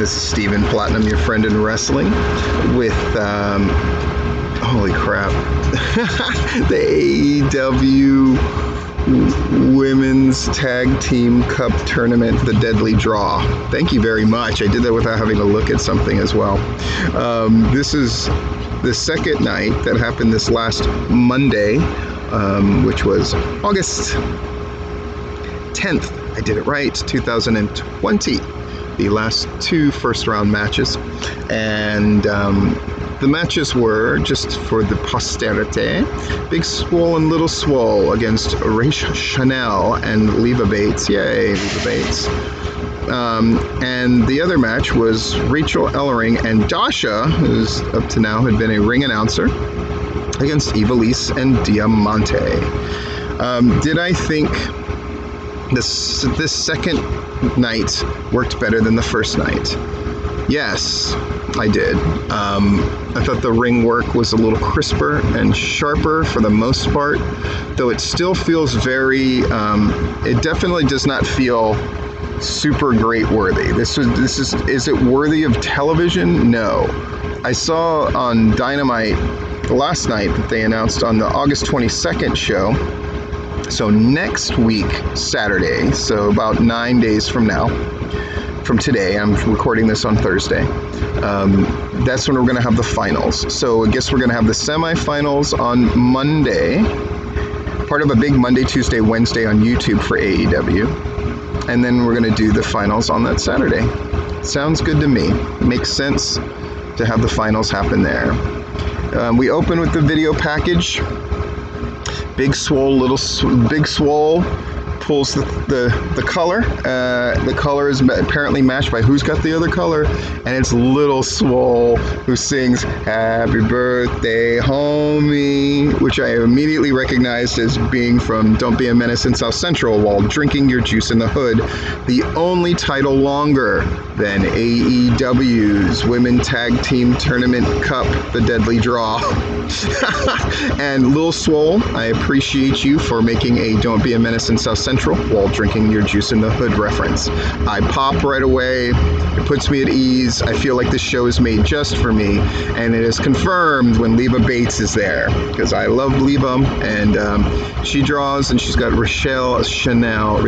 This is Stephen Platinum, your friend in wrestling, with, holy crap, the AEW Women's Tag Team Cup Tournament, the Deadly Draw. Thank you very much. I did that without having to look at something as well. This is the second night that happened this last Monday, which was August 10th. I did it right, 2020. The last two first round matches. And the matches were, just for the posterity, Big Swole and Little Swole against Rachel Chanel and Leva Bates. Yay, Leva Bates. And the other match was Rachel Ellering and Dasha, who's up to now had been a ring announcer, against Ivelisse and Diamante. Did I think this second night worked better than the first night? Yes, I did. I thought the ring work was a little crisper and sharper for the most part, though it still feels very, it definitely does not feel super great worthy. Is it worthy of television? No. I saw on Dynamite last night that they announced on the August 22nd show, so next week, Saturday, so about 9 days from now, from today, I'm recording this on Thursday, that's when we're going to have the finals. So I guess we're going to have the semifinals on Monday, part of a big Monday, Tuesday, Wednesday on YouTube for AEW. And then we're going to do the finals on that Saturday. Sounds good to me. Makes sense to have the finals happen there. We open with the video package. Big Swole pulls the color. The color is apparently matched by who's got the other color, and it's Little Swole who sings "Happy Birthday, Homie," which I immediately recognized as being from "Don't Be a Menace in South Central" while drinking your juice in the hood. The only title longer than AEW's Women Tag Team Tournament Cup, the Deadly Draw. And Lil Swole, I appreciate you for making a "Don't Be a Menace in South Central" while drinking your juice in the hood reference. I pop right away. It puts me at ease. I feel like this show is made just for me, and it is confirmed when Leva Bates is there, because I love Leva, and she draws, and she's got Rachel Chanel,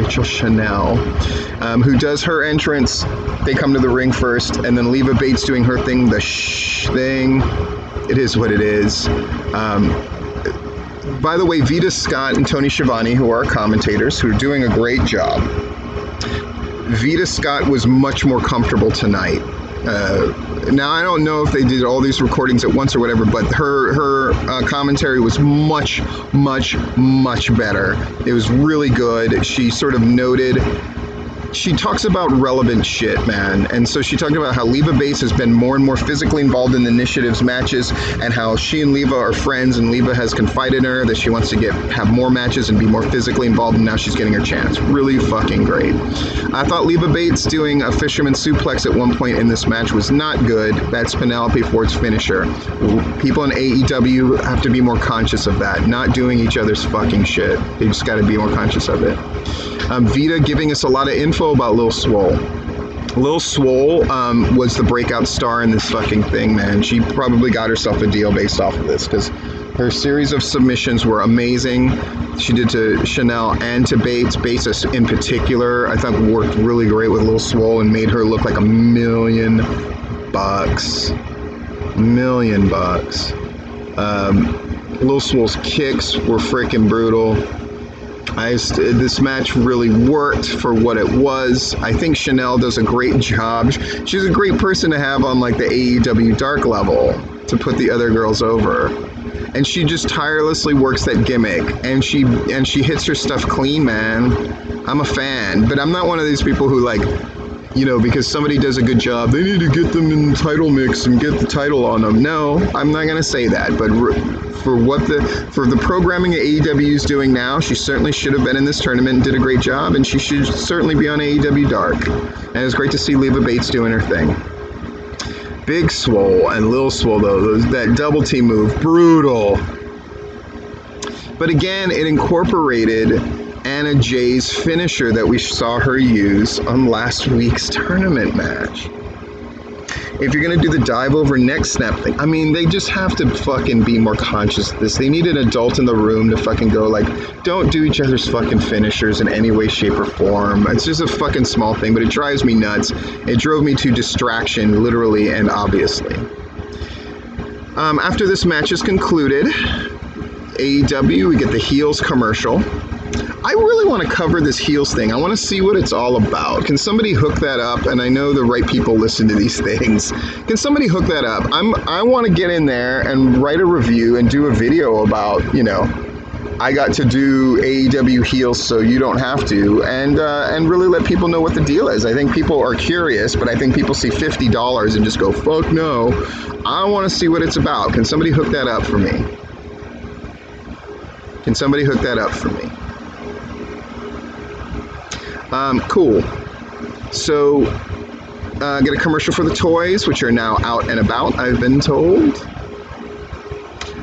who does her entrance. They come to the ring first, and then Leva Bates doing her thing, the shh thing. It is what it is. By the way, Vita Scott and Tony Schiavone, who are commentators, who are doing a great job. Vita Scott was much more comfortable tonight. Now, I don't know if they did all these recordings at once or whatever, but her commentary was much, much, much better. It was really good. She sort of noted... She talks about relevant shit, man. And so she talked about how Leva Bates has been more and more physically involved in the Initiative's matches, and how she and Leva are friends, and Leva has confided in her that she wants to have more matches and be more physically involved, and now she's getting her chance. Really fucking great. I thought Leva Bates doing a fisherman suplex at one point in this match was not good. That's Penelope Ford's finisher. People in AEW have to be more conscious of that, not doing each other's fucking shit. They just got to be more conscious of it. Vita giving us a lot of info about Lil Swole. Lil Swole was the breakout star in this fucking thing, man. She probably got herself a deal based off of this, because her series of submissions were amazing. She did to Chanel and to Bates. Bates in particular, I thought worked really great with Lil Swole and made her look like $1 million. Lil Swole's kicks were freaking brutal. This match really worked for what it was. I think Chanel does a great job. She's a great person to have on like the AEW Dark level to put the other girls over. And she just tirelessly works that gimmick, and she hits her stuff clean, man. I'm a fan, but I'm not one of these people who like, you know, because somebody does a good job, they need to get them in the title mix and get the title on them. No, I'm not gonna say that, but for the programming that AEW is doing now, she certainly should have been in this tournament and did a great job, and she should certainly be on AEW Dark. And it was great to see Leva Bates doing her thing. Big Swole and Lil Swole, though, that double team move, brutal. But again, it incorporated Anna Jay's finisher that we saw her use on last week's tournament match. If you're going to do the dive over neck snap thing, I mean, they just have to fucking be more conscious of this. They need an adult in the room to fucking go like, don't do each other's fucking finishers in any way, shape, or form. It's just a fucking small thing, but it drives me nuts. It drove me to distraction, literally and obviously. After this match is concluded, AEW, we get the heels commercial. I really want to cover this heels thing. I want to see what it's all about. Can somebody hook that up? And I know the right people listen to these things. Can somebody hook that up? I want to get in there and write a review and do a video about, I got to do AEW heels so you don't have to, and really let people know what the deal is. I think people are curious, but I think people see $50 and just go, fuck no. I want to see what it's about. Can somebody hook that up for me? Can somebody hook that up for me? Cool. So, get a commercial for the toys, which are now out and about, I've been told.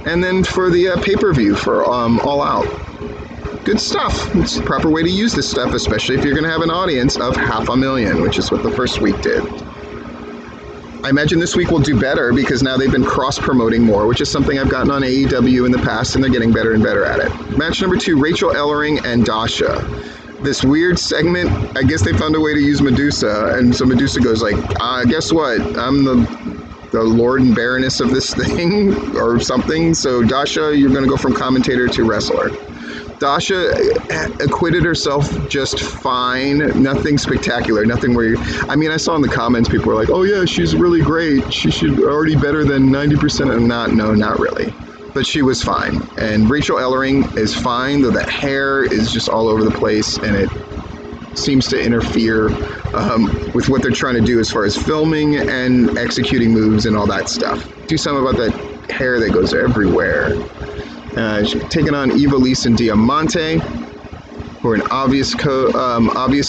And then for the pay-per-view for All Out. Good stuff. It's the proper way to use this stuff, especially if you're going to have an audience of 500,000, which is what the first week did. I imagine this week will do better because now they've been cross-promoting more, which is something I've gotten on AEW in the past, and they're getting better and better at it. Match number 2, Rachel Ellering and Dasha. This weird segment, I guess they found a way to use Medusa, and so Medusa goes like, guess what? I'm the Lord and Baroness of this thing, or something. So Dasha, you're going to go from commentator to wrestler. Dasha acquitted herself just fine. Nothing spectacular. Nothing where I saw in the comments people were like, oh yeah, she's really great. She should already better than 90% of not really. But she was fine. And Rachel Ellering is fine, though that hair is just all over the place and it seems to interfere with what they're trying to do as far as filming and executing moves and all that stuff. Do something about that hair that goes everywhere. She's taking on Ivelisse and Diamante, who are an obvious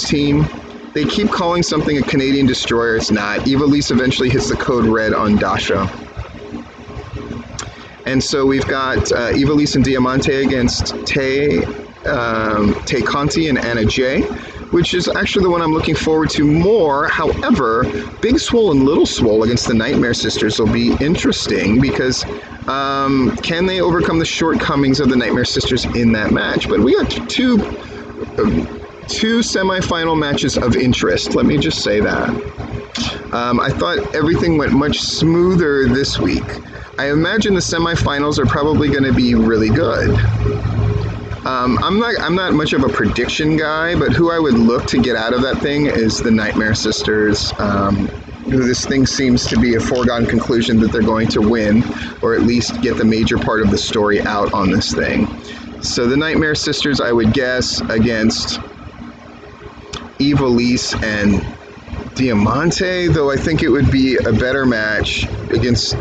team. They keep calling something a Canadian destroyer. It's not. Ivelisse eventually hits the code red on Dasha. And so we've got Ivelisse and Diamante against Tay Conti and Anna Jay, which is actually the one I'm looking forward to more. However, Big Swole and Little Swole against the Nightmare Sisters will be interesting because can they overcome the shortcomings of the Nightmare Sisters in that match? But we got two semifinal matches of interest. Let me just say that. I thought everything went much smoother this week. I imagine the semifinals are probably going to be really good. I'm not much of a prediction guy, but who I would look to get out of that thing is the Nightmare Sisters. This thing seems to be a foregone conclusion that they're going to win, or at least get the major part of the story out on this thing. So the Nightmare Sisters, I would guess, against Ivelisse and Diamante, though I think it would be a better match against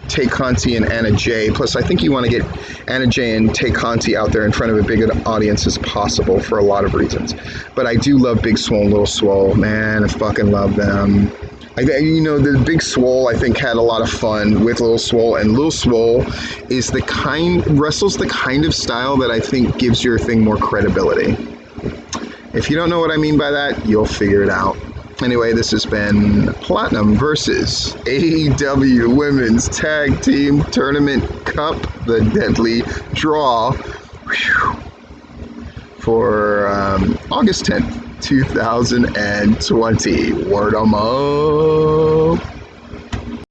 Tay Conti and Anna Jay. Plus, I think you want to get Anna Jay and Tay Conti out there in front of a big audience as possible for a lot of reasons. But I do love Big Swole and Little Swole. Man, I fucking love them. The Big Swole, I think, had a lot of fun with Little Swole, and Little Swole wrestles the kind of style that I think gives your thing more credibility. If you don't know what I mean by that, you'll figure it out. Anyway, this has been Platinum versus AEW Women's Tag Team Tournament Cup, the Deadly Draw, for August 10th, 2020. Word 'em up.